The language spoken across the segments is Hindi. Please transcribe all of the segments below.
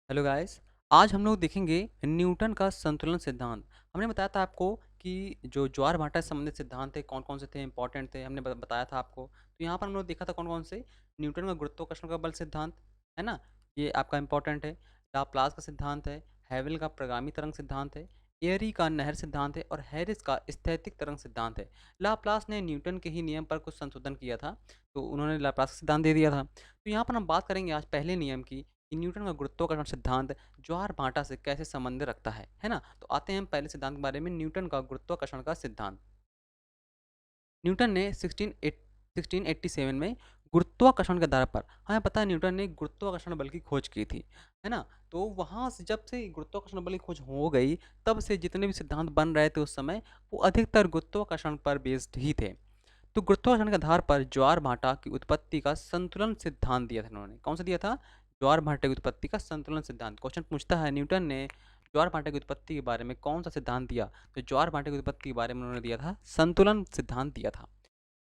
Hello guys. आज हम लोग देखेंगे न्यूटन का संतुलन सिद्धांत। हमने बताया था आपको कि जो ज्वार भाटा से संबंधित सिद्धांत थे कौन कौन से थे, इंपॉर्टेंट थे, हमने बताया था आपको। तो यहाँ पर हम लोग देखा था कौन कौन से। न्यूटन का गुरुत्वाकर्षण का बल सिद्धांत है ना, ये आपका इंपॉर्टेंट है। लाप्लास का सिद्धांत है, हैविल का प्रगामी तरंग सिद्धांत है, एयरी का नहर सिद्धांत है और हैरिस का स्थैतिक तरंग सिद्धांत है। लाप्लास ने न्यूटन के ही नियम पर कुछ संशोधन किया था, तो उन्होंने लाप्लास का सिद्धांत दे दिया था। तो यहाँ पर हम बात करेंगे आज पहले नियम की कि न्यूटन का गुरुत्वाकर्षण सिद्धांत ज्वार भाटा से कैसे संबंध रखता है ना। तो आते हैं हम पहले सिद्धांत के बारे में, न्यूटन का गुरुत्वाकर्षण का सिद्धांत। न्यूटन ने 1687 में गुरुत्वाकर्षण के आधार पर, हमें पता है न्यूटन ने गुरुत्वाकर्षण बल की खोज की थी, है ना। तो वहाँ से जब से गुरुत्वाकर्षण बल की खोज हो गई, तब से जितने भी सिद्धांत बन रहे थे उस समय, वो अधिकतर गुरुत्वाकर्षण पर बेस्ड ही थे। तो गुरुत्वाकर्षण के आधार पर ज्वार भाटा की उत्पत्ति का संतुलन सिद्धांत दिया था इन्होंने। कौन सा दिया था? ज्वार भाटा की उत्पत्ति का संतुलन सिद्धांत। क्वेश्चन पूछता है न्यूटन ने ज्वार भाटा की उत्पत्ति के बारे में कौन सा सिद्धांत दिया? तो ज्वार भाटा की उत्पत्ति के बारे में उन्होंने दिया था संतुलन सिद्धांत दिया था।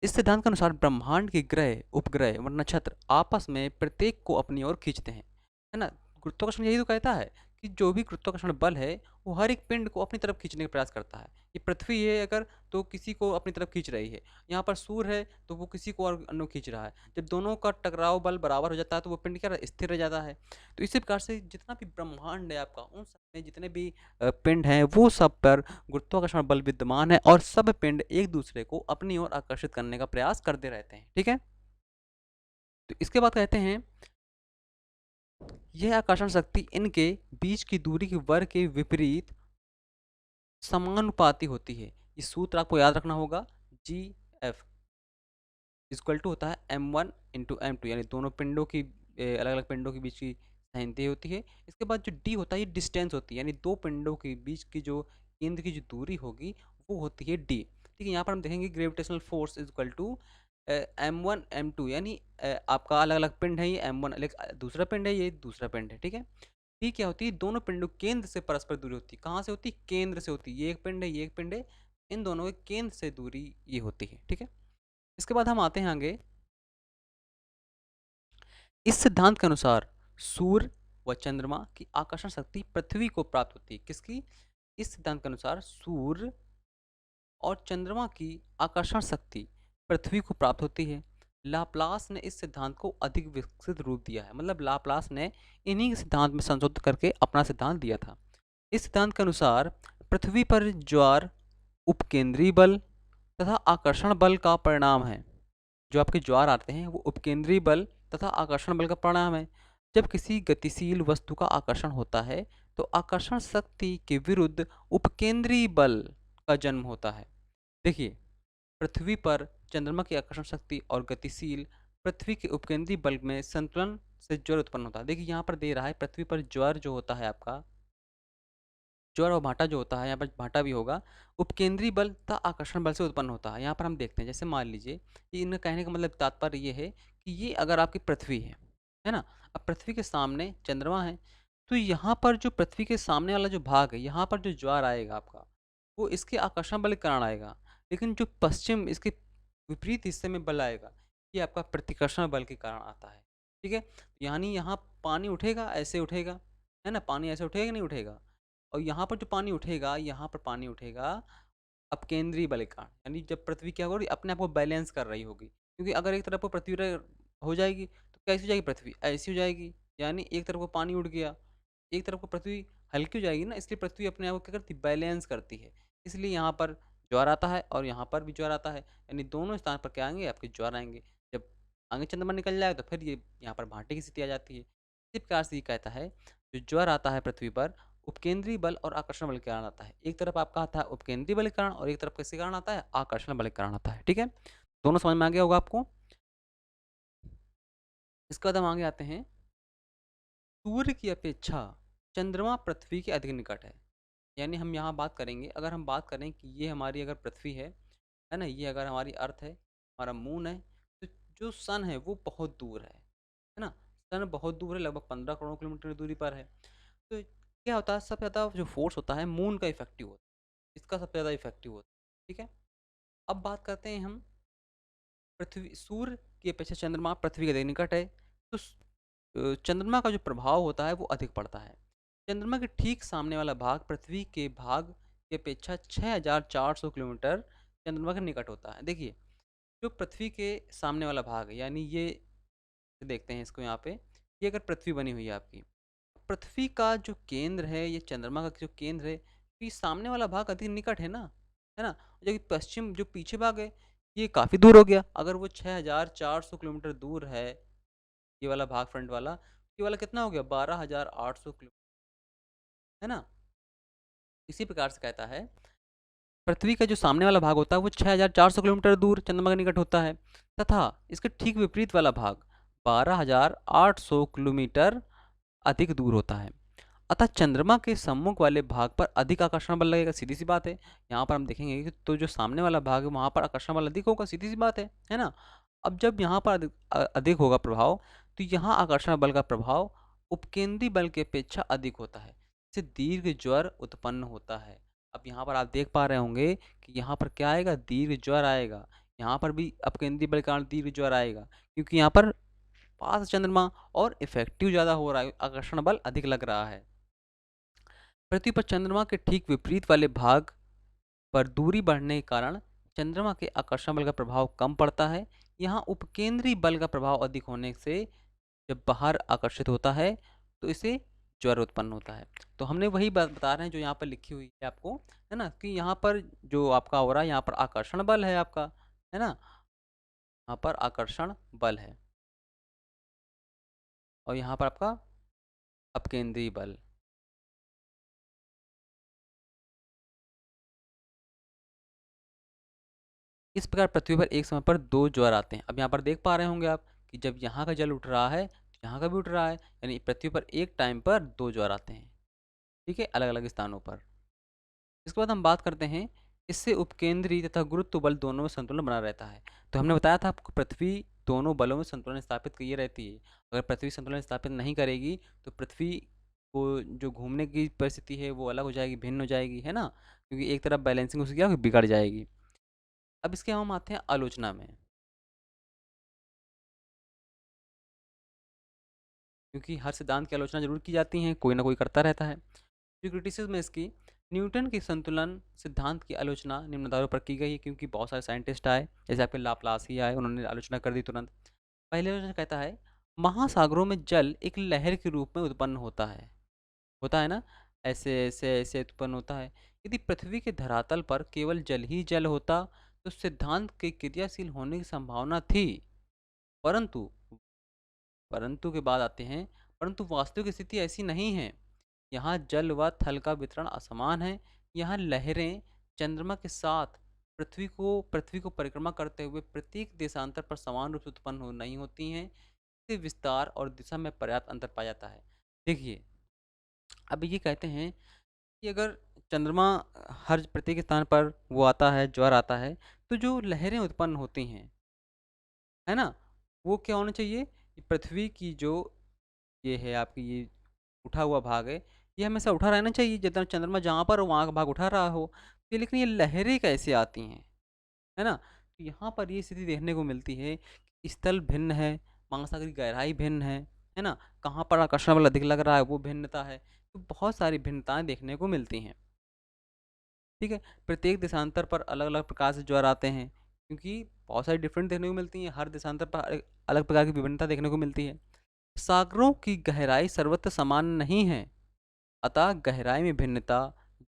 इस सिद्धांत के अनुसार ब्रह्मांड के ग्रह, उपग्रह और नक्षत्र आपस में प्रत्येक को अपनी ओर खींचते हैं, है ना। गुरुत्वाकर्षण यही तो कहता है कि जो भी गुरुत्वाकर्षण बल है, वो हर एक पिंड को अपनी तरफ खींचने का प्रयास करता है। ये पृथ्वी है अगर, तो किसी को अपनी तरफ खींच रही है। यहाँ पर सूर्य है तो वो किसी को और अन्य खींच रहा है। जब दोनों का टकराव बल बराबर हो जाता है तो वो पिंड क्या स्थिर रह जाता है। तो इसी प्रकार से जितना भी ब्रह्मांड है आपका, उन सब में जितने भी पिंड हैं, वो सब पर गुरुत्वाकर्षण बल विद्यमान है और सब पिंड एक दूसरे को अपनी ओर आकर्षित करने का प्रयास करते रहते हैं। ठीक है। तो इसके बाद कहते हैं यह आकर्षण शक्ति इनके बीच की दूरी के वर्ग के विपरीत समानुपाती होती है। ये सूत्र आपको याद रखना होगा। जी एफ इक्वल टू होता है m1 × m2, यानी दोनों पिंडों की अलग अलग पिंडों के बीच की सहिंती होती है। इसके बाद जो d होता है, ये डिस्टेंस होती है, यानी दो पिंडों के बीच की जो केंद्र की जो दूरी होगी वो होती है d। ठीक है। यहाँ पर हम देखेंगे gravitational force equal to m1 m2, यानी आपका अलग अलग पिंड है, ये m1 दूसरा पिंड है, ये दूसरा पिंड है। ठीक है। डी क्या होती है? दोनों पिंडों केंद्र से परस्पर दूरी होती है। कहाँ से होती है? केंद्र से होती है। ये एक पिंड है, ये एक पिंड है, इन दोनों के केंद्र से दूरी ये होती है। ठीक है। इसके बाद हम आते हैं आगे। इस सिद्धांत के अनुसार सूर्य व चंद्रमा की आकर्षण शक्ति पृथ्वी को प्राप्त होती है। किसकी? इस सिद्धांत के अनुसार सूर्य और चंद्रमा की आकर्षण शक्ति पृथ्वी को प्राप्त होती है। लाप्लास ने इस सिद्धांत को अधिक विकसित रूप दिया है, मतलब लाप्लास ने इन्हीं के सिद्धांत में संशोधित करके अपना सिद्धांत दिया था। इस सिद्धांत के अनुसार पृथ्वी पर ज्वार उपकेंद्रीय बल तथा आकर्षण बल का परिणाम है। जो आपके ज्वार आते हैं वो उपकेंद्रीय बल तथा आकर्षण बल का परिणाम है। जब किसी गतिशील वस्तु का आकर्षण होता है तो आकर्षण शक्ति के विरुद्ध उपकेंद्रीय बल का जन्म होता है। देखिए, पृथ्वी पर चंद्रमा की आकर्षण शक्ति और गतिशील पृथ्वी के उपकेंद्रीय बल में संतुलन से ज्वर उत्पन्न होता है। देखिए यहाँ पर दे रहा है पृथ्वी पर ज्वर जो होता है आपका, ज्वर और भाटा जो होता है, यहाँ पर भाटा भी होगा, उपकेंद्रीय बल तथा आकर्षण बल से उत्पन्न होता है। यहाँ पर हम देखते हैं, जैसे मान लीजिए कि इनका कहने का मतलब तात्पर्य ये है कि ये अगर आपकी पृथ्वी है ना, अब पृथ्वी के सामने चंद्रमा है, तो यहाँ पर जो पृथ्वी के सामने वाला जो भाग है, यहाँ पर जो ज्वार आएगा आपका, वो इसके आकर्षण बल के कारण आएगा। लेकिन जो पश्चिम इसके विपरीत हिस्से में बल आएगा, ये आपका प्रतिकर्षण बल के कारण आता है। ठीक है। यानी यहाँ पानी उठेगा, ऐसे उठेगा, है ना, पानी ऐसे उठेगा कि नहीं उठेगा। और यहाँ पर जो पानी उठेगा, यहाँ पर पानी उठेगा अपकेंद्रीय बल के कारण, यानी जब पृथ्वी क्या होगी, अपने आप को बैलेंस कर रही होगी। क्योंकि अगर एक तरफ को पृथ्वी हो जाएगी तो कैसी हो जाएगी पृथ्वी? ऐसी हो जाएगी। यानी एक तरफ को पानी उठ गया, एक तरफ को पृथ्वी हल्की हो जाएगी ना, इसलिए पृथ्वी अपने आप को क्या करती? बैलेंस करती है। इसलिए यहाँ पर ज्वार आता है और यहाँ पर भी ज्वार आता है, यानी दोनों स्थान पर क्या आएंगे? आपके ज्वार आएंगे। जब आगे चंद्रमा निकल जाएगा तो फिर ये यहाँ पर भाटे की स्थिति आ जाती है। इसी प्रकार से ये कहता है जो ज्वार आता है पृथ्वी पर, उपकेंद्रीय बल और आकर्षण बल के कारण आता है। एक तरफ आपका आता है उपकेंद्रीय बल के कारण और एक तरफ किसके कारण आता है? आकर्षण बल के कारण आता है। ठीक है। दोनों समझ में आ गया होगा आपको। इसके बाद हम आगे आते हैं। सूर्य की अपेक्षा चंद्रमा पृथ्वी के अधिक निकट है। यानी हम यहाँ बात करेंगे, अगर हम बात करें कि ये हमारी अगर पृथ्वी है ना, ये अगर हमारी अर्थ है, हमारा मून है, तो जो सन है वो बहुत दूर है ना। सन बहुत दूर है, लगभग 15 करोड़ किलोमीटर की दूरी पर है। तो क्या होता है, सबसे ज़्यादा जो फोर्स होता है मून का इफेक्टिव होता है, इसका सबसे ज़्यादा इफेक्टिव होता है। ठीक है। अब बात करते हैं हम, पृथ्वी सूर्य की अपेक्षा चंद्रमा पृथ्वी के अधिक निकट है। तो चंद्रमा का जो प्रभाव होता है वो अधिक पड़ता है। चंद्रमा के ठीक सामने वाला भाग पृथ्वी के भाग की अपेक्षा 6400 किलोमीटर चंद्रमा के निकट होता है। देखिए, जो पृथ्वी के सामने वाला भाग है, यानी ये देखते हैं इसको यहाँ पे, ये अगर पृथ्वी बनी हुई है आपकी, पृथ्वी का जो केंद्र है, ये चंद्रमा का जो केंद्र है, तो ये सामने वाला भाग अधिक निकट है ना, है ना? जबकि पश्चिम जो पीछे भाग है, ये काफ़ी दूर हो गया। अगर वो 6400 किलोमीटर दूर है, ये वाला भाग फ्रंट वाला, ये वाला कितना हो गया? 12800 किलो, है ना? इसी प्रकार से कहता है, पृथ्वी का जो सामने वाला भाग होता है वो 6400 किलोमीटर दूर चंद्रमा के निकट होता है, तथा इसके ठीक विपरीत वाला भाग 12800 किलोमीटर अधिक दूर होता है। अतः चंद्रमा के सम्मुख वाले भाग पर अधिक आकर्षण बल लगेगा, सीधी सी बात है। यहाँ पर हम देखेंगे कि तो जो सामने वाला भाग है वहाँ पर आकर्षण बल अधिक होगा, सीधी सी बात है ना? अब जब यहाँ पर अधिक होगा प्रभाव, तो यहाँ आकर्षण बल का प्रभाव उपकेंद्री बल की अपेक्षा अधिक होता है, इससे दीर्घ ज्वर उत्पन्न होता है। अब यहाँ पर आप देख पा रहे होंगे कि यहाँ पर क्या आएगा? दीर्घ ज्वर आएगा। यहाँ पर भी अपकेंद्री बल के कारण दीर्घ ज्वर आएगा, क्योंकि यहाँ पर पास है चंद्रमा और इफेक्टिव ज़्यादा हो रहा है, आकर्षण बल अधिक लग रहा है। पृथ्वी पर चंद्रमा के ठीक विपरीत वाले भाग पर दूरी बढ़ने के कारण चंद्रमा के आकर्षण बल का प्रभाव कम पड़ता है। यहाँ उपकेंद्री बल का प्रभाव अधिक होने से जब बाहर आकर्षित होता है तो इसे ज्वर उत्पन्न होता है। तो हमने वही बात बता रहे हैं जो यहाँ पर लिखी हुई है आपको, है ना, कि यहाँ पर जो आपका हो रहा है, यहाँ पर आकर्षण बल है आपका, है ना, यहाँ पर आकर्षण बल है और यहाँ पर आपका अपकेंद्री बल। इस प्रकार पृथ्वी पर एक समय पर दो ज्वार आते हैं। अब यहाँ पर देख पा रहे होंगे आप कि जब यहाँ का जल उठ रहा है तो यहाँ का भी उठ रहा है, यानी पृथ्वी पर एक टाइम पर दो ज्वार आते हैं, ठीक है, अलग अलग स्थानों पर। इसके बाद हम बात करते हैं, इससे उपकेंद्री तथा गुरुत्व बल दोनों में संतुलन बना रहता है। तो हमने बताया था आपको, पृथ्वी दोनों बलों में संतुलन स्थापित किए रहती है। अगर पृथ्वी संतुलन स्थापित नहीं करेगी तो पृथ्वी को जो घूमने की परिस्थिति है वो अलग हो जाएगी, भिन्न हो जाएगी, है ना, क्योंकि एक तरफ बैलेंसिंग उसकी क्या होगी? बिगड़ जाएगी। अब इसके हम आते हैं आलोचना में, क्योंकि हर सिद्धांत की आलोचना जरूर की जाती है, कोई ना कोई करता रहता है। जो क्रिटिसिज्म है इसकी, न्यूटन के संतुलन सिद्धांत की आलोचना निम्न आधारों पर की गई है, क्योंकि बहुत सारे साइंटिस्ट आए, जैसे आपके लाप्लास ही आए, उन्होंने आलोचना कर दी तुरंत। पहले आलोचना कहता है, महासागरों में जल एक लहर के रूप में उत्पन्न होता है ना, ऐसे ऐसे ऐसे उत्पन्न होता है। यदि पृथ्वी के धरातल पर केवल जल ही जल होता तो सिद्धांत के क्रियाशील होने की संभावना थी, परंतु परंतु के बाद आते हैं, परंतु वास्तविक स्थिति ऐसी नहीं है। यहाँ जल व थल का वितरण असमान है। यहाँ लहरें चंद्रमा के साथ पृथ्वी को परिक्रमा करते हुए प्रत्येक देशांतर पर समान रूप से उत्पन्न नहीं होती हैं। इससे विस्तार और दिशा में पर्याप्त अंतर पाया जाता है। देखिए, अब ये कहते हैं कि अगर चंद्रमा हर प्रत्येक स्थान पर वो आता है, ज्वार आता है, तो जो लहरें उत्पन्न होती हैं, है ना, वो क्या होना चाहिए? कि पृथ्वी की जो ये है आपकी, ये उठा हुआ भाग है, ये हमेशा उठा रहना चाहिए, जितना चंद्रमा जहाँ पर हो वहाँ का भाग उठा रहा हो। ये लेकिन ये लहरें कैसे आती हैं, है ना? तो यहाँ पर ये स्थिति देखने को मिलती है कि स्थल भिन्न है, महासागर की गहराई भिन्न है ना? कहाँ पर आकर्षण बल अधिक लग रहा है वो भिन्नता है। तो बहुत सारी भिन्नताएं देखने को मिलती हैं, ठीक है? प्रत्येक देशांतर पर अलग-अलग प्रकार से ज्वार आते हैं, क्योंकि बहुत सारी डिफरेंट देखने को मिलती हैं, हर देशांतर पर अलग प्रकार की विभिन्नता देखने को मिलती है। सागरों की गहराई सर्वत्र समान नहीं है, अतः गहराई में भिन्नता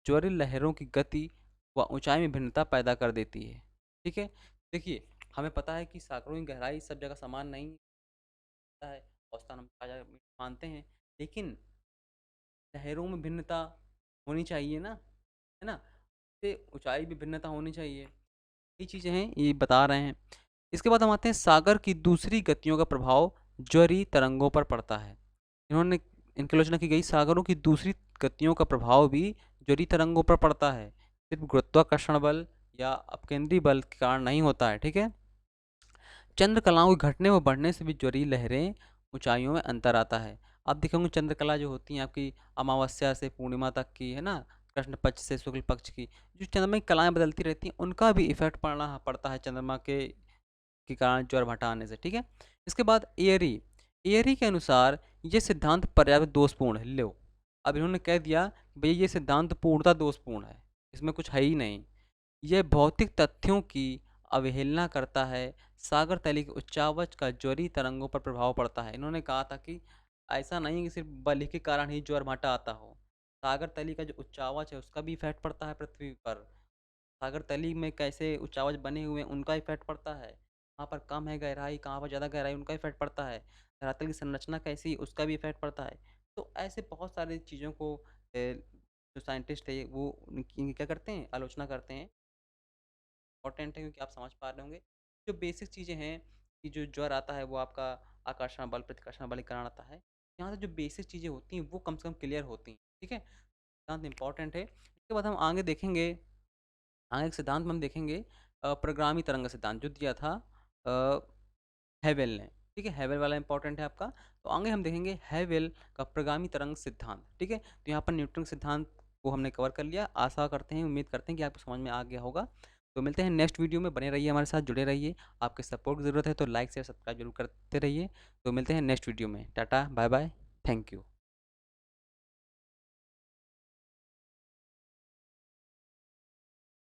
ज्वरीय लहरों की गति व ऊंचाई में भिन्नता पैदा कर देती है, ठीक है? देखिए, हमें पता है कि सागरों की गहराई सब जगह समान नहीं होता है, औसतन हम मानते हैं, लेकिन लहरों में भिन्नता होनी चाहिए ना, है ना? से ऊंचाई भी भिन्नता होनी चाहिए। ये चीज़ें हैं, ये बता रहे हैं। इसके बाद हम आते हैं, सागर की दूसरी गतियों का प्रभाव ज्वरीय तरंगों पर पड़ता है। इन्होंने इनकी आलोचना की गई, सागरों की दूसरी गतियों का प्रभाव भी ज्वरीय तरंगों पर पड़ता है, सिर्फ गुरुत्वाकर्षण बल या अपकेंद्री बल के कारण नहीं होता है, ठीक है? चंद्रकलाओं के घटने व बढ़ने से भी ज्वरीय लहरें ऊंचाइयों में अंतर आता है। आप देखेंगे चंद्रकला जो होती हैं आपकी, अमावस्या से पूर्णिमा तक की, है ना, कृष्ण पक्ष से शुक्ल पक्ष की, जो चंद्रमा की कलाएं बदलती रहती हैं, उनका भी इफेक्ट पड़ता है चंद्रमा के कारण ज्वर भटा आने से, ठीक है? इसके बाद एयरी, एयरी के अनुसार ये सिद्धांत पर्याप्त दोषपूर्ण है। लो, अब इन्होंने कह दिया भैया ये सिद्धांत पूर्णतः दोषपूर्ण है, इसमें कुछ है ही नहीं। यह भौतिक तथ्यों की अवहेलना करता है। सागर तली के उच्चावच का ज्वरीय तरंगों पर प्रभाव पड़ता है। इन्होंने कहा था कि ऐसा नहीं है कि सिर्फ बल के कारण ही ज्वर भाटा आता हो। सागर तली का जो उच्चावच है उसका भी इफेक्ट पड़ता है पृथ्वी पर। सागर तली में कैसे उच्चावच बने हुए हैं उनका इफेक्ट पड़ता है। कहाँ पर कम है गहराई, कहाँ पर ज़्यादा गहराई, उनका इफेक्ट पड़ता है। धरातल की संरचना कैसी उसका भी इफेक्ट पड़ता है। तो ऐसे बहुत सारी चीज़ों को जो साइंटिस्ट है वो उनकी क्या करते हैं, आलोचना करते हैं। इम्पोर्टेंट है क्योंकि आप समझ पा रहे होंगे जो बेसिक चीज़ें हैं कि जो ज्वर आता है वो आपका आकर्षण बल प्रतिकर्षण बल के कारण आता है। यहाँ से जो बेसिक चीज़ें होती हैं वो कम से कम क्लियर होती हैं। ठीक है, सिद्धांत इंपॉर्टेंट है। इसके बाद हम आगे देखेंगे, आगे एक सिद्धांत में हम देखेंगे प्रगामी तरंग सिद्धांत जो दिया था हैवेल ने। ठीक है, हैवेल वाला इंपॉर्टेंट है आपका। तो आगे हम देखेंगे हैवेल का प्रगामी तरंग सिद्धांत। ठीक है, तो यहाँ पर न्यूटन सिद्धांत को हमने कवर कर लिया। आशा करते हैं, उम्मीद करते हैं कि आपको समझ में आ गया होगा। तो मिलते हैं नेक्स्ट वीडियो में, बने रहिए हमारे साथ, जुड़े रहिए। आपके सपोर्ट की ज़रूरत है तो लाइक शेयर सब्सक्राइब जरूर करते रहिए। तो मिलते हैं नेक्स्ट वीडियो में। Tata bye bye, thank you.